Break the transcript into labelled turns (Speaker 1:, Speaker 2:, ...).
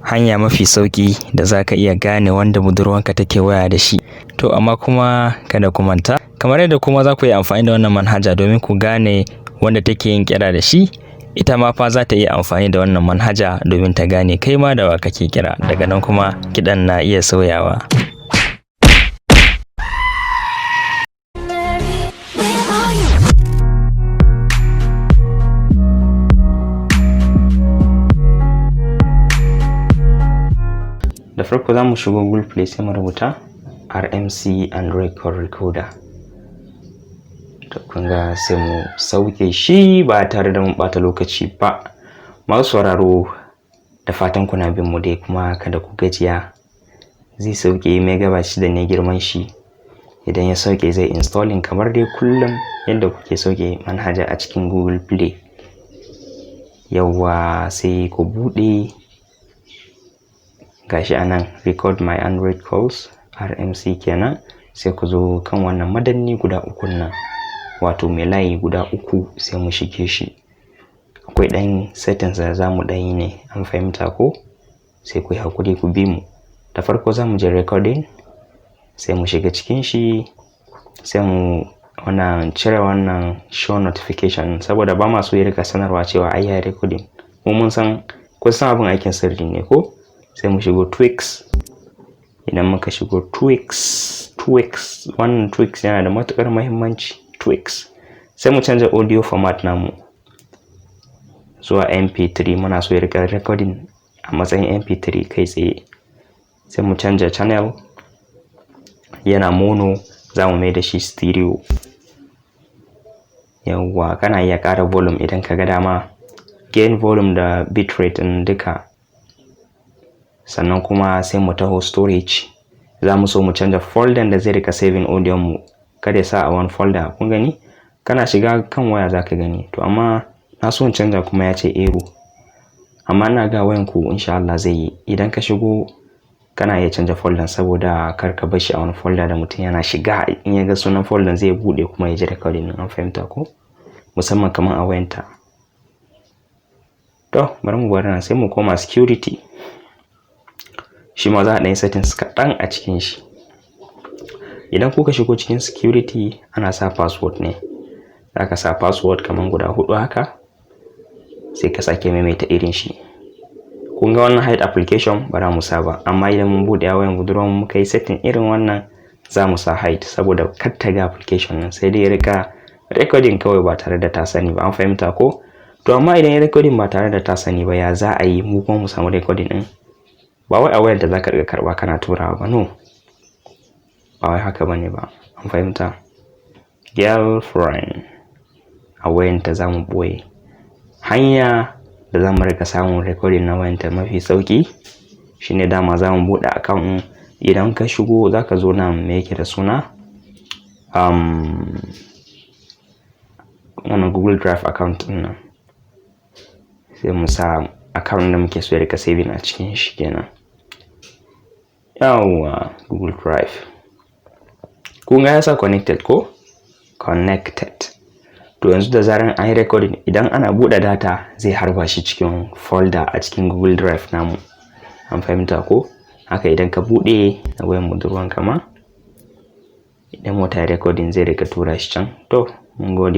Speaker 1: hanya mafi sauki da zaka iya gane wanda budurwanka take waya da shi. To amma kuma kada ku manta, kamar yadda kuma za ku yi amfani da wannan manhaja domin ku gane wanda take yin kira da shi, ita ma fa za ta iya amfani da wannan manhaja domin ta gane kai ma da wa kake kira. Daga nan kuma kiɗan na iya sauyawa. Da farko za mu shigo Google Play sai mu rubuta RMC Android Call Recorder. To kun ga sai mu sauke shi ba tare da mun bata lokaci ba. Masu sauraro, da fatan kuna bin mu dai kuma kada ku gajiya. Zai sauke megabyte 6 ne girman shi. Idan ya sauke zai installing kamar dai kullum yadda kuke sauke manhaja a cikin Google Play. Yawwa sai ku bude gashi anan record my Android calls RMC kenan, sai ku zo kan wannan madanni guda uku nan, wato mai layi guda uku, sai mu shige shi. Akwai dan settings da zamu dan yi ne, an fahimta ko? Sai ku yi hakuri ku bi mu. Da farko zamu je recording, sai mu shiga cikin shi, sai mu cire wannan show notification saboda ba ma so ya rika sanarwa cewa ai ya recording. Mu mun san kun san abin aikin sirri ne ko? Sai mu shigo tweaks. Idan muka shigo tweaks, wannan tweaks yana da matukar muhimmanci. Tweaks sai mu canza audio format namu zuwa mp3. Muna so ya rika recording a matsayin mp3 kai tsaye. Sai mu canza channel, yana mono za mu mai da shi stereo. Yawwa, kana iya ƙara volume idan ka ga dama, gain volume da bitrate din duka. Sannan kuma sai mu taho storage. Za mu so mu canza folder da zai rika saving audio mu, kada ya sa a one folder. Kun gani? Kana shiga kan waya zaka gani. To amma na so in canza kuma ya ce error. Amma ina ga wayan ku insha Allah zai yi. Idan ka shigo kana iya canza folder saboda kar ka bar shi a wani folder da mutum yana shiga in ya ga sunan folder zai bude kuma ya ji recording. An fahimta ko? Musamman kaman a wayanta. To bari mu bar nan sai mu koma security. Shi ma za a ɗanyi settings kaɗan a cikin shi. Idan kuka shigo cikin security ana sa password ne. Za ka sa password kaman guda 4 haka, sai ka sake maimaita irin shi. Kun ga wannan hide application ba za mu sa ba, amma idan mun buɗe wayan budurwan muka yi setting irin wannan za mu sa hide saboda kar ta ga application nan, sai dai ya rika recording kawai ba tare da ta sani ba. An fahimta ko? To amma idan ya recording ba tare da ta sani ba, ya za a yi mu kuma mu samu recording din? Ba wai a wayar da zaka riga karba kana turawa ba, no. Ba wai haka bane ba. An fahimta? Girlfriend a wayanta zamu boye. Hanya da zamu riga samun recording na wayanta mafi sauki shine dama zamu bude account. Idan ka shigo zaka zo nan me yake da suna wannan Google Drive account din nan. Sai mu sa account da muke so ya rika saving a cikin shi kenan. Yawwa, Google Drive. Kun ga yasa connected ko? Connected. To yanzu da zaran an yi recording, idan ana buɗe data zai harba shi cikin folder a cikin Google Drive namu. An fahimta ko? Haka idan ka buɗe na wayan budurwanka ma, idan mota recording zai rika tura shi can. To mun gode.